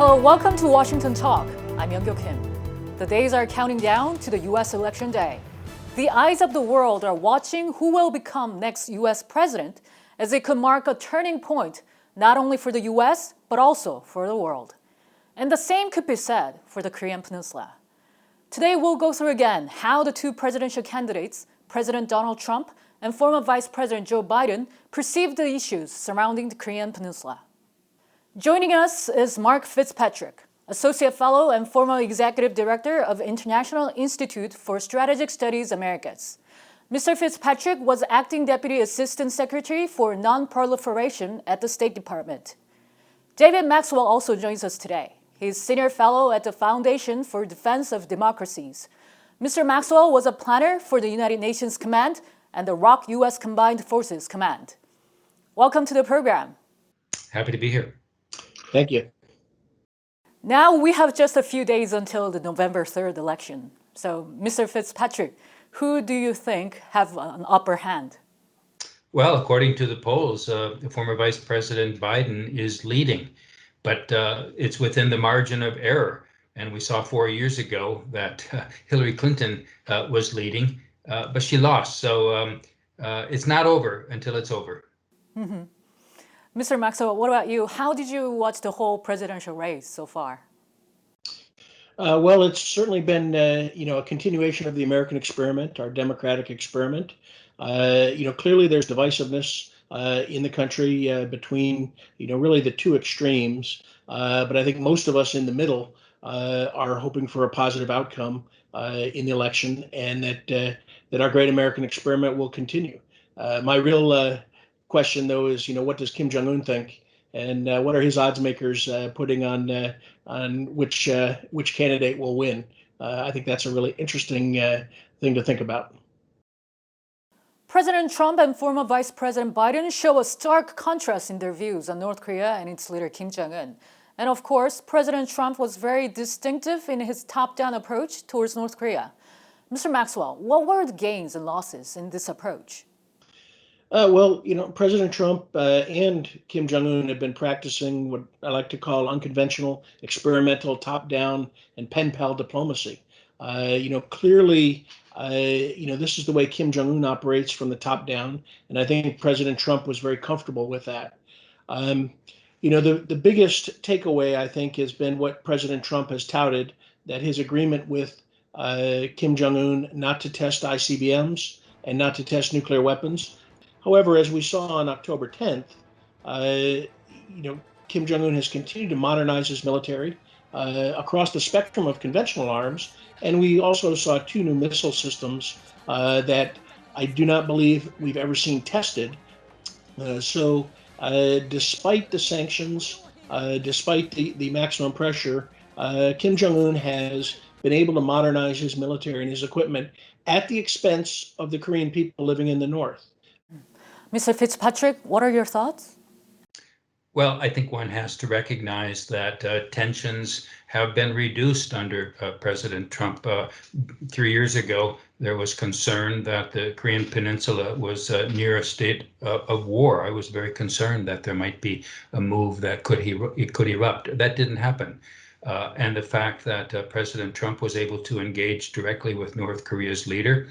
Hello, welcome to Washington Talk. I'm Young-Kyo Kim. The days are counting down to the U.S. election day. The eyes of the world are watching who will become next U.S. president, as it could mark a turning point not only for the U.S., but also for the world. And the same could be said for the Korean Peninsula. Today we'll go through again how the two presidential candidates, President Donald Trump and former Vice President Joe Biden, perceive the issues surrounding the Korean Peninsula. Joining us is Mark Fitzpatrick, Associate Fellow and former Executive Director of International Institute for Strategic Studies Americas. Mr. Fitzpatrick was Acting Deputy Assistant Secretary for Non-Proliferation at the State Department. David Maxwell also joins us today. He's Senior Fellow at the Foundation for Defense of Democracies. Mr. Maxwell was a planner for the United Nations Command and the ROK U.S. Combined Forces Command. Welcome to the program. Happy to be here. Thank you. Now we have just a few days until the November 3rd election. So, Mr. Fitzpatrick, who do you think have an upper hand? Well, according to the polls, the former Vice President Biden is leading, but it's within the margin of error. And we saw 4 years ago that Hillary Clinton was leading, but she lost. So it's not over until it's over. Mm-hmm. Mr. Maxwell, what about you? How did you watch the whole presidential race so far? Well, it's certainly been, a continuation of the American experiment, our democratic experiment. Clearly there's divisiveness in the country between, really the two extremes. But I think most of us in the middle are hoping for a positive outcome in the election, and that our great American experiment will continue. My real question, though, is, what does Kim Jong-un think? And what are his odds makers putting on which candidate will win? I think that's a really interesting thing to think about. President Trump and former Vice President Biden show a stark contrast in their views on North Korea and its leader Kim Jong-un. And of course, President Trump was very distinctive in his top-down approach towards North Korea. Mr. Maxwell, what were the gains and losses in this approach? President Trump and Kim Jong-un have been practicing what I like to call unconventional, experimental, top-down, and pen pal diplomacy. Clearly, this is the way Kim Jong-un operates from the top down, and I think President Trump was very comfortable with that. The biggest takeaway, I think, has been what President Trump has touted, that his agreement with Kim Jong-un not to test ICBMs and not to test nuclear weapons. However, as we saw on October 10th, Kim Jong-un has continued to modernize his military across the spectrum of conventional arms. And we also saw 2 new missile systems that I do not believe we've ever seen tested. So despite the sanctions, despite the maximum pressure, Kim Jong-un has been able to modernize his military and his equipment at the expense of the Korean people living in the north. Mr. Fitzpatrick, what are your thoughts? Well, I think one has to recognize that tensions have been reduced under President Trump. 3 years ago, there was concern that the Korean Peninsula was near a state of war. I was very concerned that there might be a move that could erupt. That didn't happen. And the fact that President Trump was able to engage directly with North Korea's leader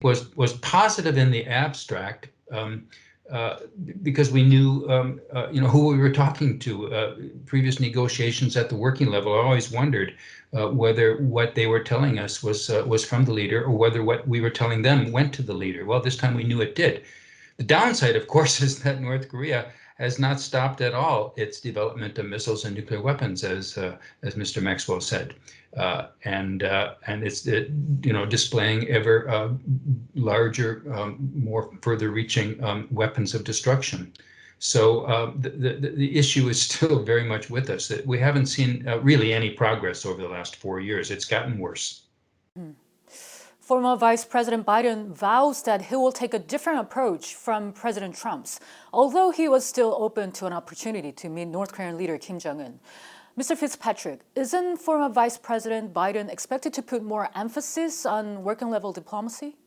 was positive in the abstract. Because we knew, who we were talking to. Previous negotiations at the working level, I always wondered whether what they were telling us was from the leader, or whether what we were telling them went to the leader. Well, this time we knew it did. The downside, of course, is that North Korea has not stopped at all its development of missiles and nuclear weapons, as Mr. Maxwell said, and it's displaying ever larger, more further-reaching weapons of destruction. So the issue is still very much with us. That we haven't seen really any progress over the last 4 years. It's gotten worse. Former Vice President Biden vows that he will take a different approach from President Trump's, although he was still open to an opportunity to meet North Korean leader Kim Jong-un. Mr. Fitzpatrick, isn't former Vice President Biden expected to put more emphasis on working-level diplomacy?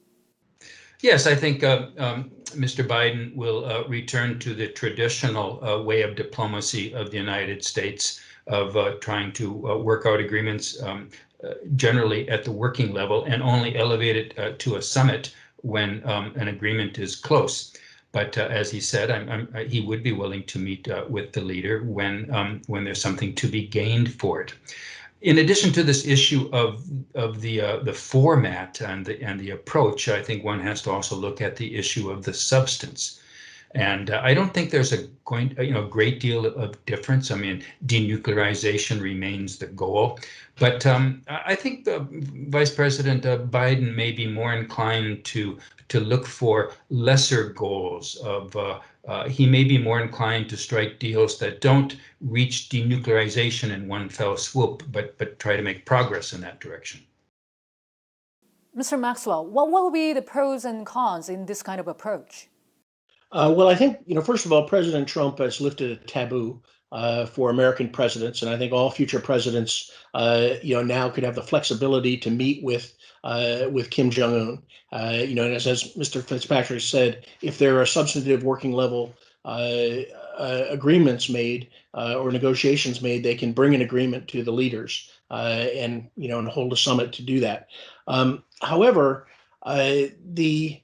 Yes, I think Mr. Biden will return to the traditional way of diplomacy of the United States, trying to work out agreements generally at the working level and only elevate it to a summit when an agreement is close. But as he said, he would be willing to meet with the leader when there's something to be gained for it. In addition to this issue of the format and the approach, I think one has to also look at the issue of the substance. And I don't think there's a great deal of difference. I mean, denuclearization remains the goal, but I think Vice President Biden may be more inclined to look for lesser goals. He may be more inclined to strike deals that don't reach denuclearization in one fell swoop, but try to make progress in that direction. Mr. Maxwell, what will be the pros and cons in this kind of approach? Well, I think, first of all, President Trump has lifted a taboo for American presidents, and I think all future presidents, now could have the flexibility to meet with Kim Jong-un. And as Mr. Fitzpatrick said, if there are substantive working level agreements made or negotiations made, they can bring an agreement to the leaders and hold a summit to do that. However, the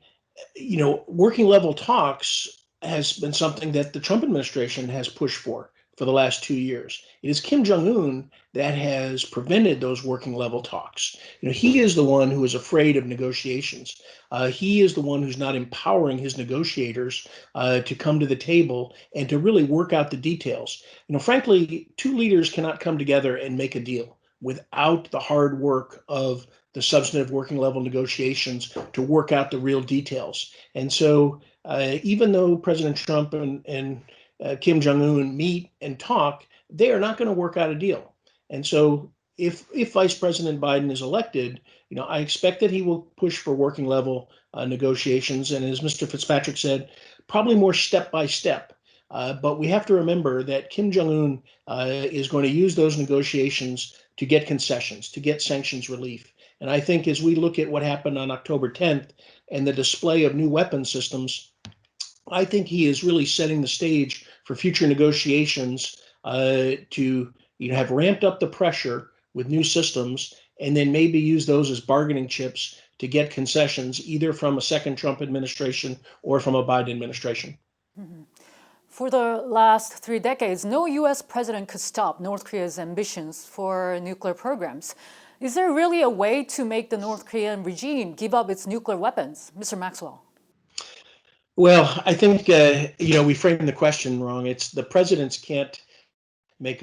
working level talks has been something that the Trump administration has pushed for the last 2 years. It is Kim Jong-un that has prevented those working level talks. He is the one who is afraid of negotiations. He is the one who's not empowering his negotiators to come to the table and to really work out the details. Frankly, two leaders cannot come together and make a deal without the hard work of the substantive working level negotiations to work out the real details. And so even though President Trump and Kim Jong-un meet and talk, they are not going to work out a deal. And so if Vice President Biden is elected, I expect that he will push for working level negotiations. And as Mr. Fitzpatrick said, probably more step by step. But we have to remember that Kim Jong-un is going to use those negotiations to get concessions, to get sanctions relief. And I think as we look at what happened on October 10th and the display of new weapon systems, I think he is really setting the stage for future negotiations to have ramped up the pressure with new systems and then maybe use those as bargaining chips to get concessions either from a second Trump administration or from a Biden administration. Mm-hmm. For the last 3 decades, no U.S. president could stop North Korea's ambitions for nuclear programs. Is there really a way to make the North Korean regime give up its nuclear weapons? Mr. Maxwell. Well, I think, we framed the question wrong. It's the presidents can't make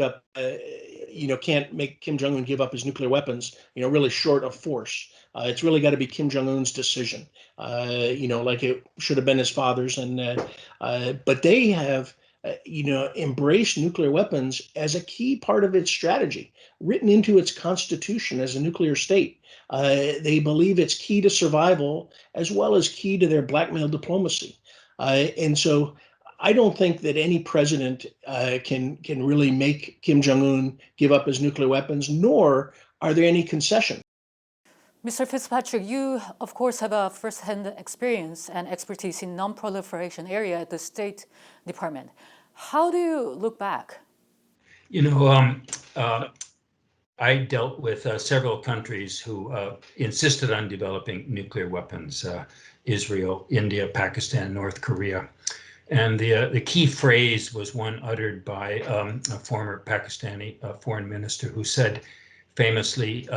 Kim Jong-un give up his nuclear weapons, really short of force. It's really got to be Kim Jong-un's decision, like it should have been his father's. But they have, embraced nuclear weapons as a key part of its strategy, written into its constitution as a nuclear state. They believe it's key to survival as well as key to their blackmail diplomacy. And so I don't think that any president can really make Kim Jong-un give up his nuclear weapons, nor are there any concessions. Mr. Fitzpatrick, you, of course, have a first-hand experience and expertise in non-proliferation area at the State Department. How do you look back? I dealt with several countries who insisted on developing nuclear weapons, Israel, India, Pakistan, North Korea. And the key phrase was one uttered by a former Pakistani foreign minister who said famously,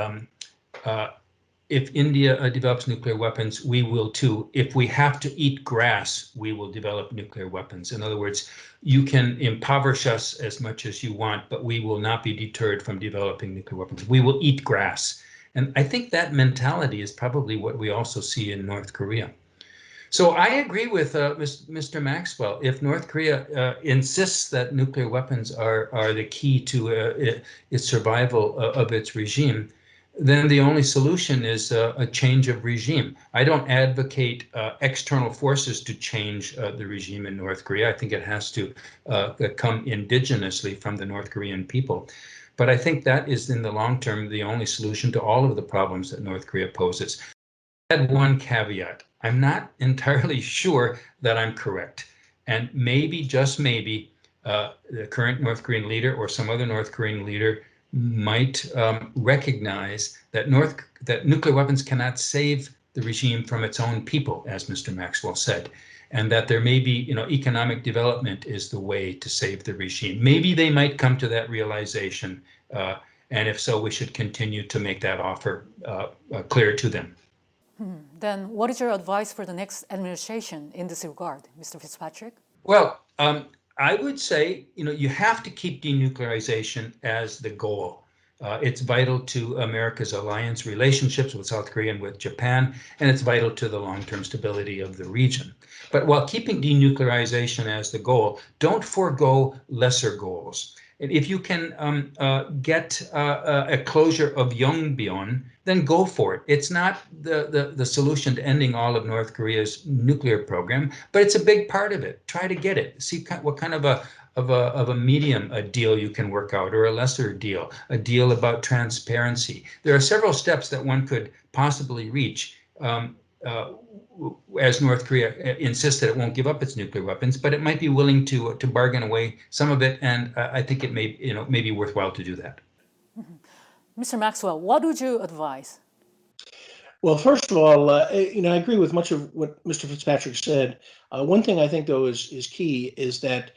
if India develops nuclear weapons, we will too. If we have to eat grass, we will develop nuclear weapons. In other words, you can impoverish us as much as you want, but we will not be deterred from developing nuclear weapons. We will eat grass. And I think that mentality is probably what we also see in North Korea. So I agree with Mr. Maxwell. If North Korea insists that nuclear weapons are the key to its survival of its regime, then the only solution is a change of regime. I don't advocate external forces to change the regime in North Korea. I think it has to come indigenously from the North Korean people. But I think that is, in the long term, the only solution to all of the problems that North Korea poses. I had one caveat. I'm not entirely sure that I'm correct. And maybe, just maybe, the current North Korean leader or some other North Korean leader might recognize that nuclear weapons cannot save the regime from its own people, as Mr. Maxwell said, and that there may be, economic development is the way to save the regime. Maybe they might come to that realization, and if so, we should continue to make that offer clear to them. Then what is your advice for the next administration in this regard, Mr. Fitzpatrick? Well, I would say, you have to keep denuclearization as the goal. It's vital to America's alliance relationships with South Korea and with Japan, and it's vital to the long-term stability of the region. But while keeping denuclearization as the goal, don't forego lesser goals. And if you can get a closure of Yongbyon, then go for it. It's not the solution to ending all of North Korea's nuclear program, but it's a big part of it. Try to get it. See what kind of a medium a deal you can work out, or a lesser deal, a deal about transparency. There are several steps that one could possibly reach as North Korea insists that it won't give up its nuclear weapons, but it might be willing to bargain away some of it, and I think it may be worthwhile to do that. Mr. Maxwell, what would you advise? Well, first of all, I agree with much of what Mr. Fitzpatrick said. One thing I think, though, is key is that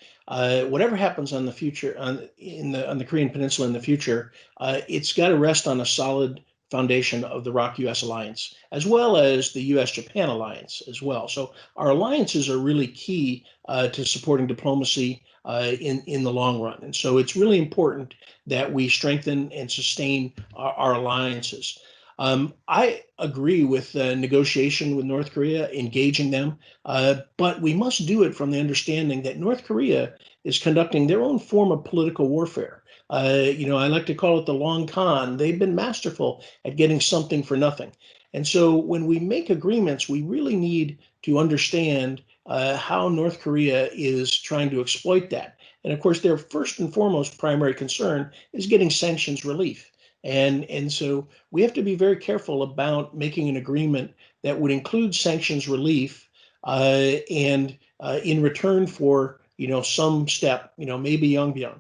whatever happens on the future on the Korean Peninsula in the future, it's got to rest on a solid foundation of the ROK-US alliance, as well as the US-Japan alliance as well. So our alliances are really key to supporting diplomacy in the long run. And so it's really important that we strengthen and sustain our alliances. I agree with negotiation with North Korea, engaging them, but we must do it from the understanding that North Korea is conducting their own form of political warfare. I like to call it the long con. They've been masterful at getting something for nothing. And so when we make agreements, we really need to understand how North Korea is trying to exploit that. And of course, their first and foremost primary concern is getting sanctions relief. And so we have to be very careful about making an agreement that would include sanctions relief and in return for, some step, maybe Yongbyon.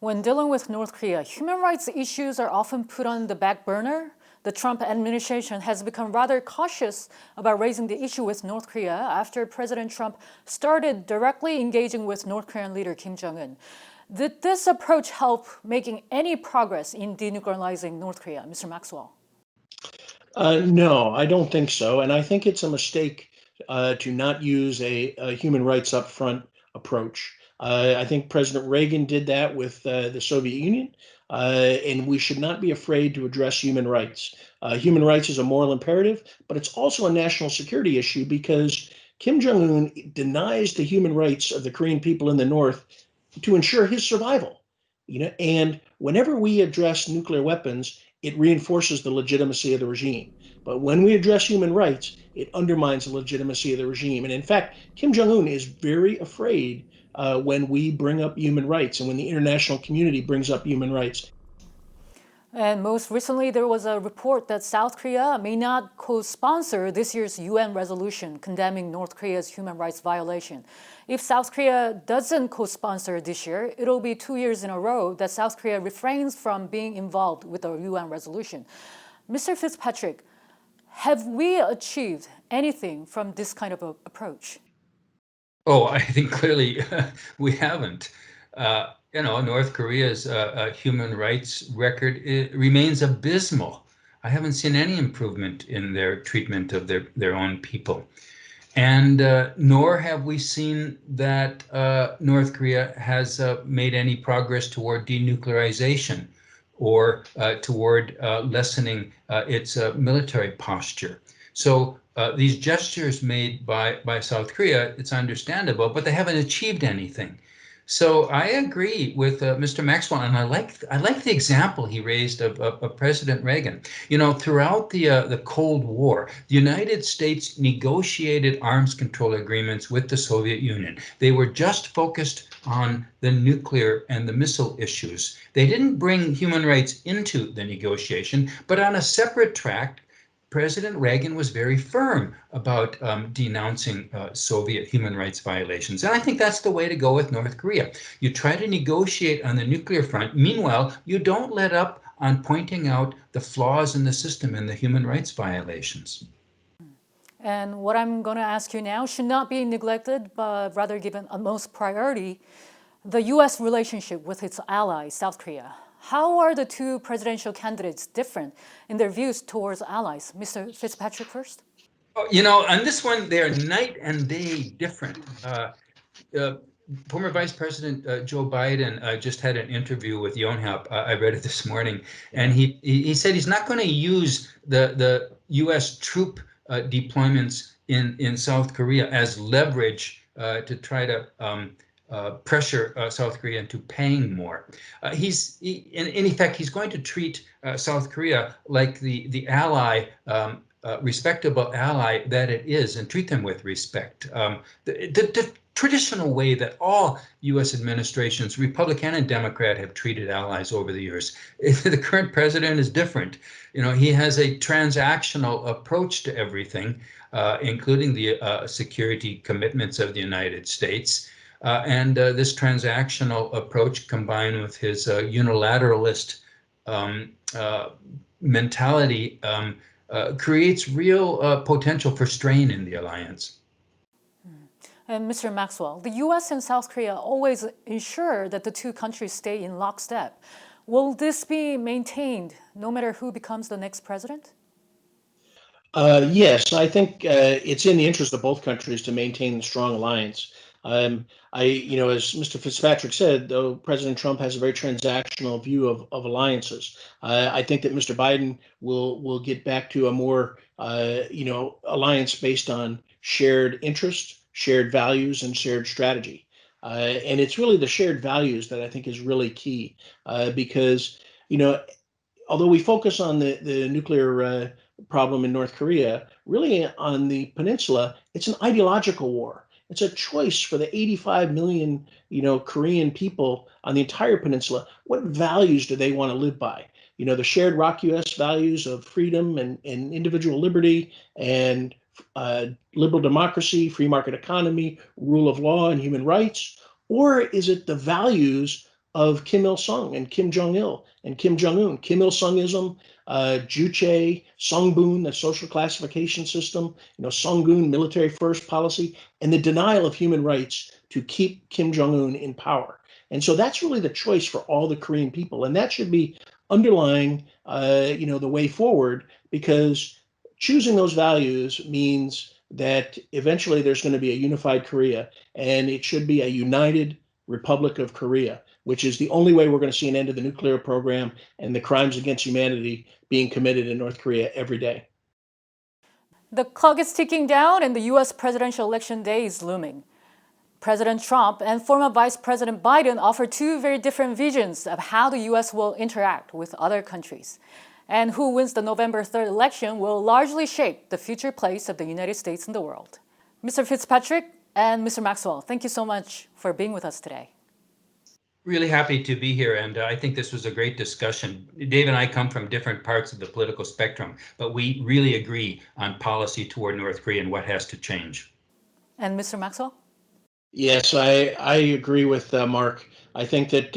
When dealing with North Korea, human rights issues are often put on the back burner. The Trump administration has become rather cautious about raising the issue with North Korea after President Trump started directly engaging with North Korean leader Kim Jong-un. Did this approach help making any progress in denuclearizing North Korea, Mr. Maxwell? No, I don't think so. And I think it's a mistake to not use a human rights upfront approach. I think President Reagan did that with the Soviet Union, and we should not be afraid to address human rights. Human rights is a moral imperative, but it's also a national security issue because Kim Jong-un denies the human rights of the Korean people in the North to ensure his survival. And whenever we address nuclear weapons, it reinforces the legitimacy of the regime. But when we address human rights, it undermines the legitimacy of the regime. And in fact, Kim Jong-un is very afraid when we bring up human rights and when the international community brings up human rights. And most recently, there was a report that South Korea may not co-sponsor this year's UN resolution condemning North Korea's human rights violation. If South Korea doesn't co-sponsor this year, it'll be 2 years in a row that South Korea refrains from being involved with the UN resolution. Mr. Fitzpatrick, have we achieved anything from this kind of approach? Oh, I think clearly we haven't. North Korea's human rights record remains abysmal. I haven't seen any improvement in their treatment of their own people. And nor have we seen that North Korea has made any progress toward denuclearization or toward lessening its military posture. So these gestures made by South Korea, it's understandable, but they haven't achieved anything. So I agree with Mr. Maxwell, and I like the example he raised of President Reagan. Throughout the Cold War, the United States negotiated arms control agreements with the Soviet Union. They were just focused on the nuclear and the missile issues. They didn't bring human rights into the negotiation, but on a separate track, President Reagan was very firm about denouncing Soviet human rights violations. And I think that's the way to go with North Korea. You try to negotiate on the nuclear front. Meanwhile, you don't let up on pointing out the flaws in the system and the human rights violations. And what I'm going to ask you now should not be neglected, but rather given utmost priority, the U.S. relationship with its ally, South Korea. How are the two presidential candidates different in their views towards allies? Mr. Fitzpatrick first. On this one, they're night and day different. Former Vice President Joe Biden just had an interview with Yonhap. I read it this morning, and he said he's not going to use the U.S. troop deployments in South Korea as leverage to try to pressure South Korea into paying more. In effect, he's going to treat South Korea like the ally, respectable ally that it is, and treat them with respect. The traditional way that all U.S. administrations, Republican and Democrat, have treated allies over the years. The current president is different. He has a transactional approach to everything, including the security commitments of the United States. And this transactional approach, combined with his unilateralist mentality, creates real potential for strain in the alliance. And Mr. Maxwell, the U.S. and South Korea always ensure that the two countries stay in lockstep. Will this be maintained no matter who becomes the next president? Yes, I think it's in the interest of both countries to maintain the strong alliance. As Mr. Fitzpatrick said, though, President Trump has a very transactional view of alliances. I think that Mr. Biden will get back to a more, alliance based on shared interests, shared values, and shared strategy. And it's really the shared values that I think is really key because, although we focus on the nuclear problem in North Korea, really on the peninsula, it's an ideological war. It's a choice for the 85 million, Korean people on the entire peninsula. What values do they want to live by? The shared ROC U.S. values of freedom and individual liberty and liberal democracy, free market economy, rule of law, and human rights? Or is it the values of Kim Il-sung and Kim Jong-il and Kim Jong-un, Kim Il-sungism, Juche, Songbun, the social classification system, Songun, military first policy, and the denial of human rights to keep Kim Jong-un in power. And so that's really the choice for all the Korean people. And that should be underlying, the way forward, because choosing those values means that eventually there's going to be a unified Korea, and it should be a united Republic of Korea, which is the only way we're going to see an end to the nuclear program and the crimes against humanity being committed in North Korea every day. The clock is ticking down and the U.S. presidential election day is looming. President Trump and former Vice President Biden offer two very different visions of how the U.S. will interact with other countries. And who wins the November 3rd election will largely shape the future place of the United States in the world. Mr. Fitzpatrick and Mr. Maxwell, thank you so much for being with us today. Really happy to be here, and I think this was a great discussion. Dave and I come from different parts of the political spectrum, but we really agree on policy toward North Korea and what has to change. And Mr. Maxwell? Yes, I agree with Mark. I think that,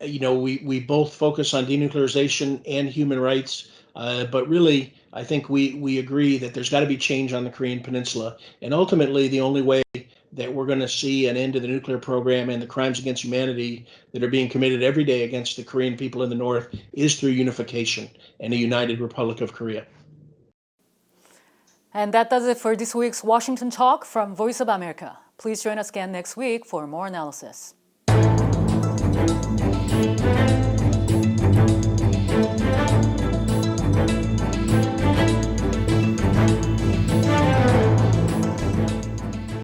we both focus on denuclearization and human rights, but really, I think we agree that there's got to be change on the Korean Peninsula. And ultimately, the only way that we're going to see an end to the nuclear program and the crimes against humanity that are being committed every day against the Korean people in the North is through unification and a united Republic of Korea. And that does it for this week's Washington Talk from Voice of America. Please join us again next week for more analysis.